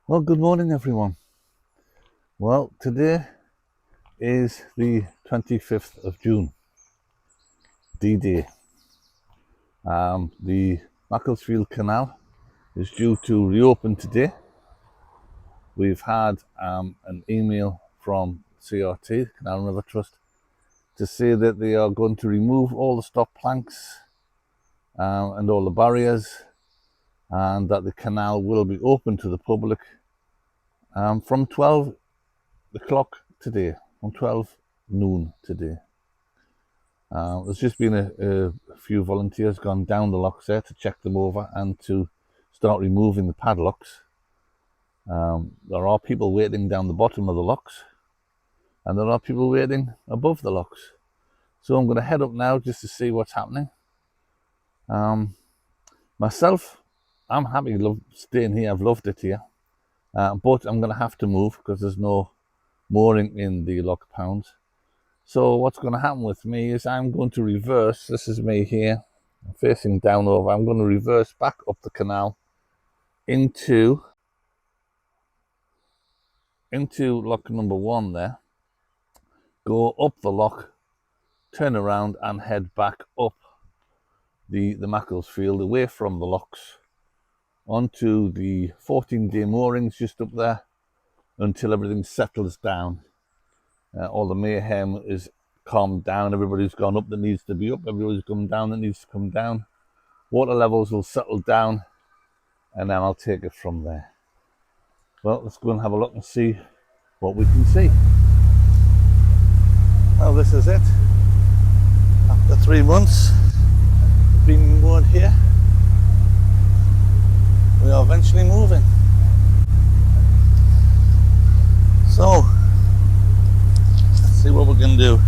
Well, good morning, everyone. Well, today is the 25th of June, D-Day. The Macclesfield Canal is due to reopen today. We've had an email from CRT, Canal River Trust, to say that they are going to remove all the stop planks and all the barriers, and that the canal will be open to the public from 12 o'clock today, from 12 noon today. There's just been a few volunteers gone down the locks there to check them over and to start removing the padlocks. There are people waiting down the bottom of the locks, and there are people waiting above the locks. So I'm going to head up now just to see what's happening. Myself, I'm happy staying here. I've loved it here. But I'm going to have to move because there's no mooring in the lock pounds. So what's going to happen with me is I'm going to reverse. This is me here, facing down over. I'm going to reverse back up the canal into lock number 1 there, go up the lock, turn around and head back up the Macclesfield away from the locks onto the 14-day moorings just up there until everything settles down. All the mayhem is calmed down. Everybody's gone up that needs to be up. Everybody's come down that needs to come down. Water levels will settle down, and then I'll take it from there. Well, let's go and have a look and see what we can see. Well, this is it. After 3 months of being moored here, we are eventually moving. So, let's see what we can do.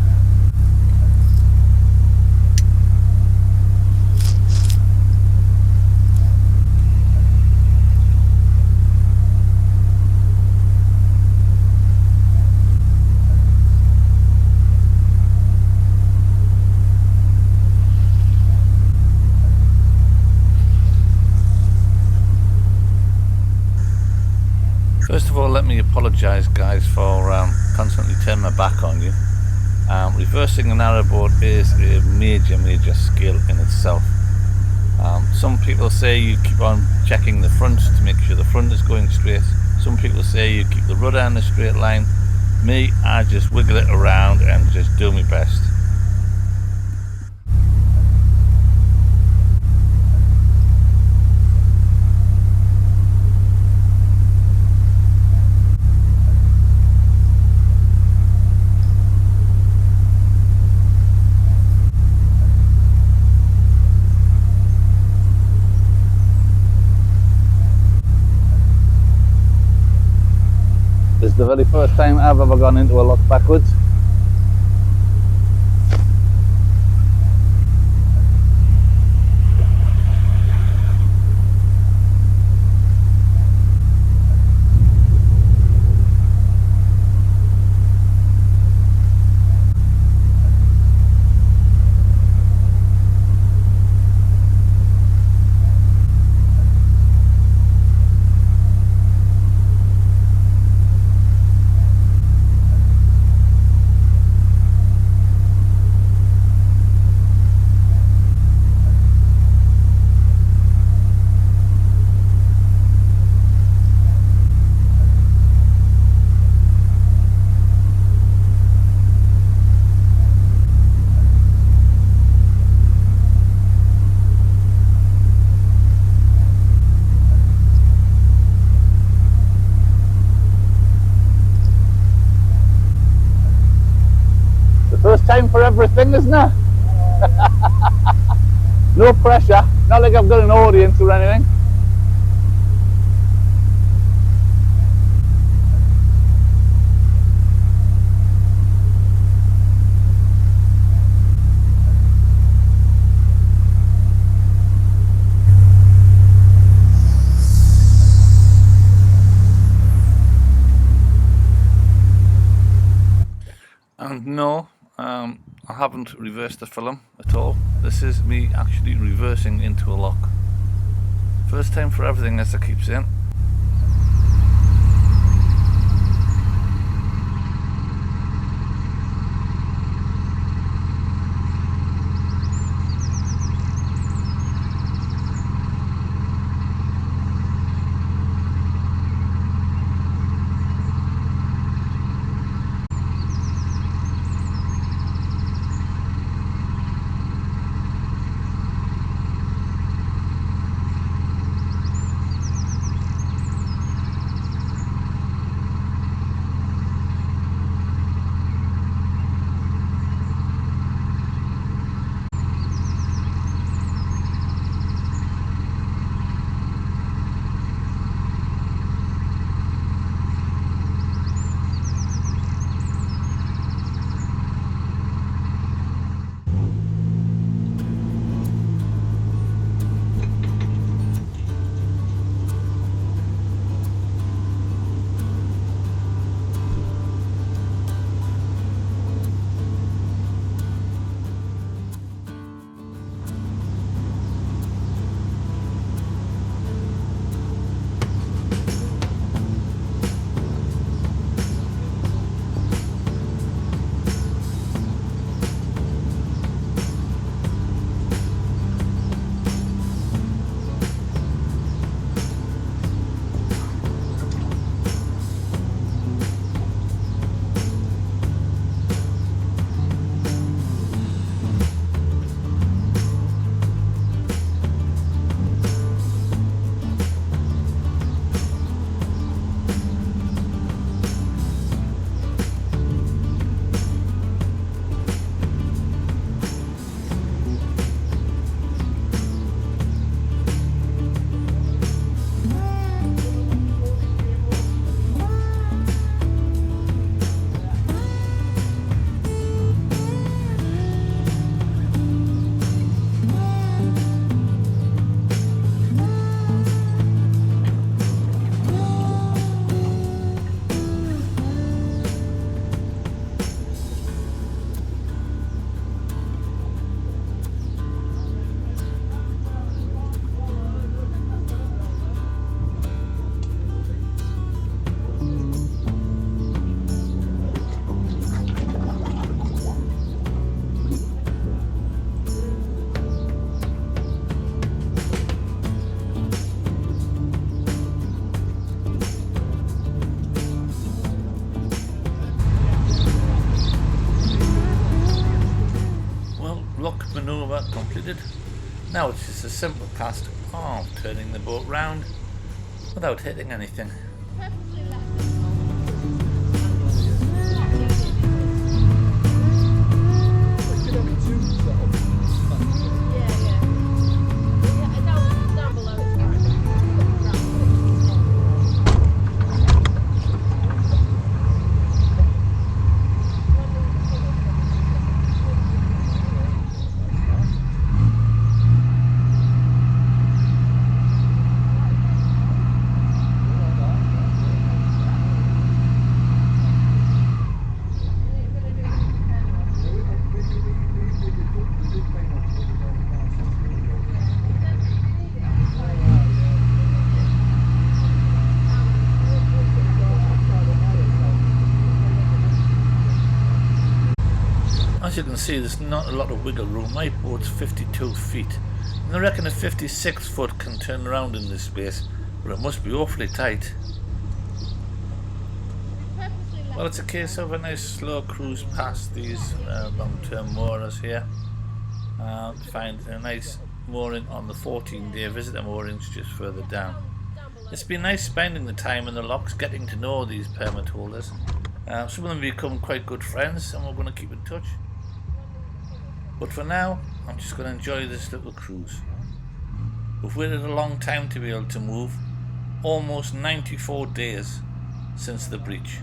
First of all, let me apologise, guys, for constantly turning my back on you. Reversing a narrowboat is a major skill in itself. Some people say you keep on checking the front to make sure the front is going straight. Some people say you keep the rudder in a straight line. Me, I just wiggle it around and just do my best. This is the very first time I've ever gone into a lock backwards. First time for everything, isn't it? No pressure, not like I've got an audience or anything. And no, I haven't reversed the film at all. This is me actually reversing into a lock. First time for everything, as I keep saying. Now it's just a simple cast of turning the boat round without hitting anything. As you can see, there's not a lot of wiggle room. My boat's 52 feet, and I reckon a 56 foot can turn around in this space, but it must be awfully tight. Well, it's a case of a nice slow cruise past these long-term moorers here. Find a nice mooring on the 14-day visitor moorings just further down. It's been nice spending the time in the locks, getting to know these permit holders. Some of them become quite good friends, and we're going to keep in touch. But for now, I'm just going to enjoy this little cruise. We've waited a long time to be able to move, almost 94 days since the breach.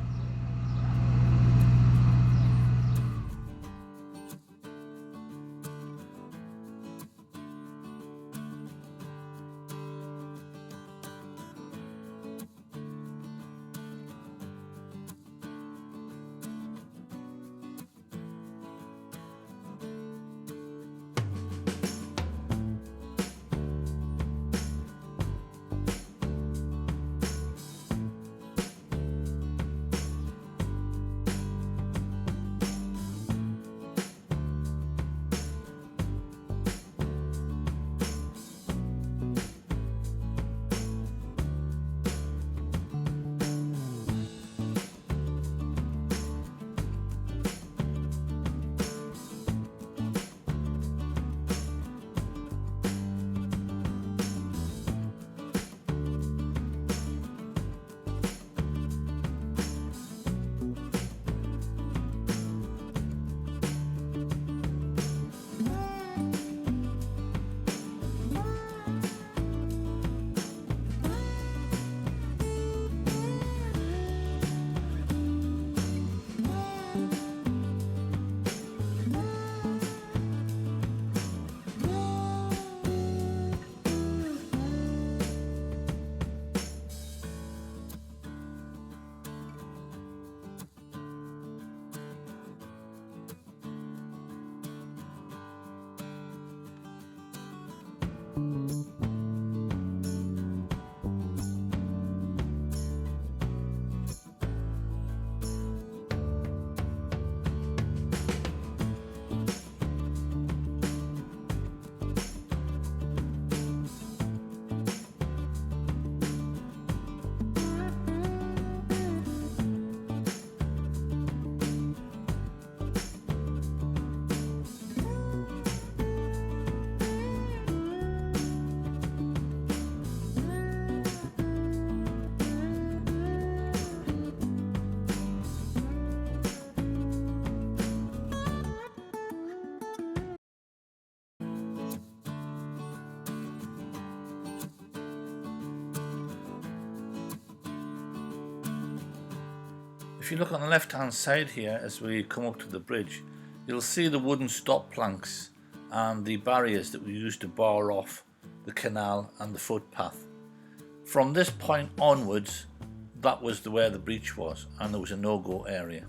If you look on the left hand side here as we come up to the bridge, you'll see the wooden stop planks and the barriers that we used to bar off the canal and the footpath. From this point onwards, that was where the breach was, and there was a no-go area.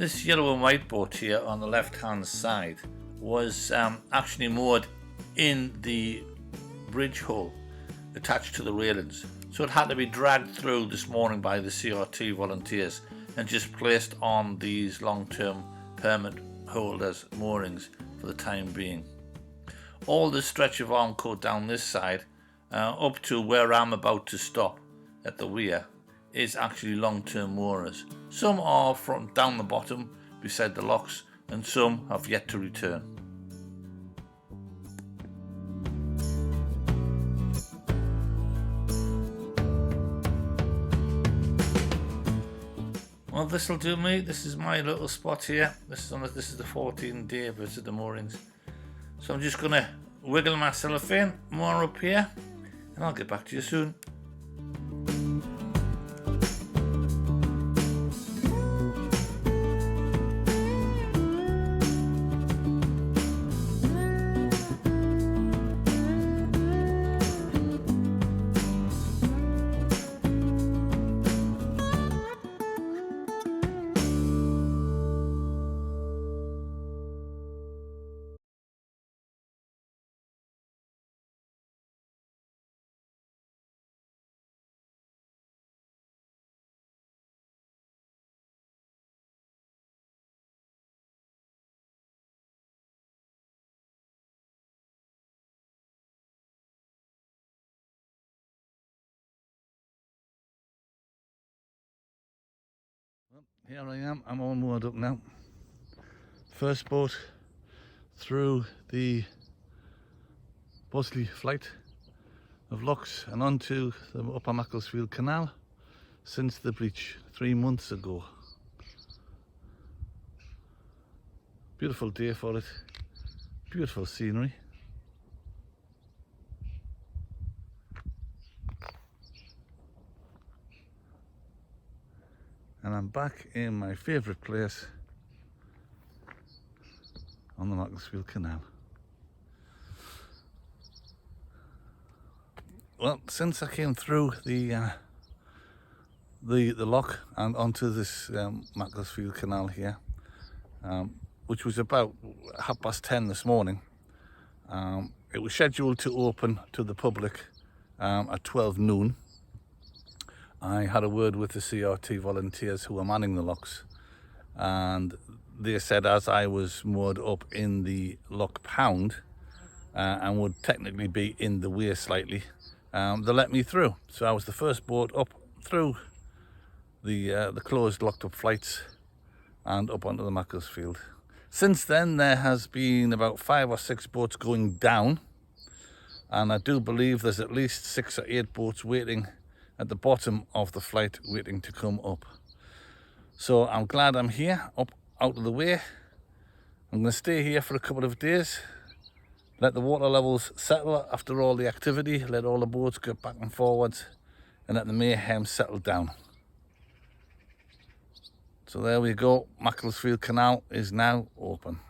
This yellow and white boat here on the left hand side was actually moored in the bridge hole attached to the railings, so it had to be dragged through this morning by the CRT volunteers and just placed on these long-term permit holders moorings for the time being. All this stretch of Armcote down this side up to where I'm about to stop at the weir is actually long-term moorers. Some are from down the bottom beside the locks and some have yet to return. Well, this will do me. This is my little spot here. This is the 14-day visit of the moorings. So I'm just going to wiggle myself in, moor up here, and I'll get back to you soon. Well, here I am, I'm all moored up now. First boat through the Bosley flight of locks and onto the upper Macclesfield Canal since the breach 3 months ago. Beautiful day for it, beautiful scenery. And I'm back in my favourite place on the Macclesfield Canal. Well, since I came through the lock and onto this Macclesfield Canal here, which was about 10:30 this morning, it was scheduled to open to the public at 12 noon. I had a word with the CRT volunteers who were manning the locks, and they said as I was moored up in the lock pound and would technically be in the weir slightly, they let me through. So I was the first boat up through the closed locked up flights and up onto the Macclesfield. Since then there has been about 5 or 6 boats going down, and I do believe there's at least 6 or 8 boats waiting at the bottom of the flight waiting to come up. So I'm glad I'm here, up out of the way. I'm going to stay here for a couple of days, let the water levels settle after all the activity, let all the boats go back and forwards, and let the mayhem settle down. So there we go, Macclesfield Canal is now open.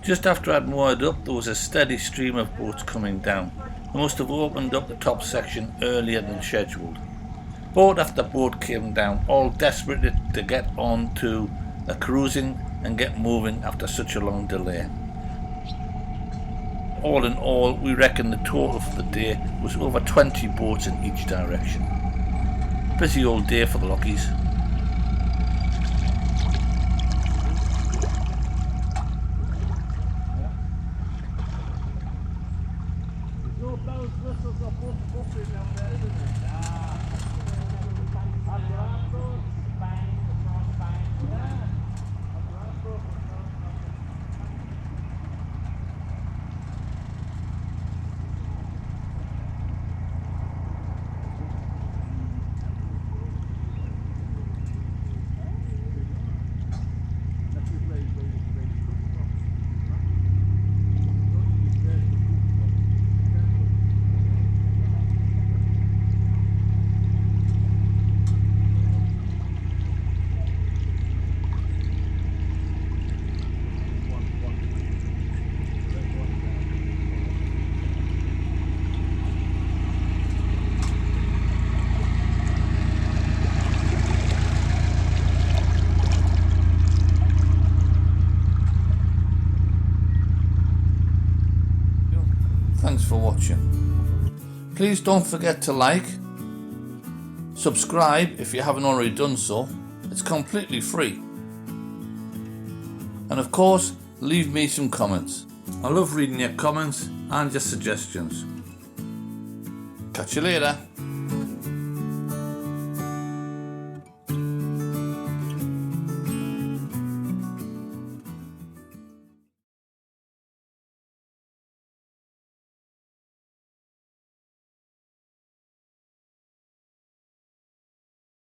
Just after I'd moored up, there was a steady stream of boats coming down. They must have opened up the top section earlier than scheduled. Boat after boat came down, all desperate to get on to a cruising and get moving after such a long delay. All in all, we reckon the total for the day was over 20 boats in each direction. Busy old day for the lockies. thanks for watching. Please don't forget to like, subscribe if you haven't already done so, it's completely free. And of course, leave me some comments. I love reading your comments and your suggestions. Catch you later.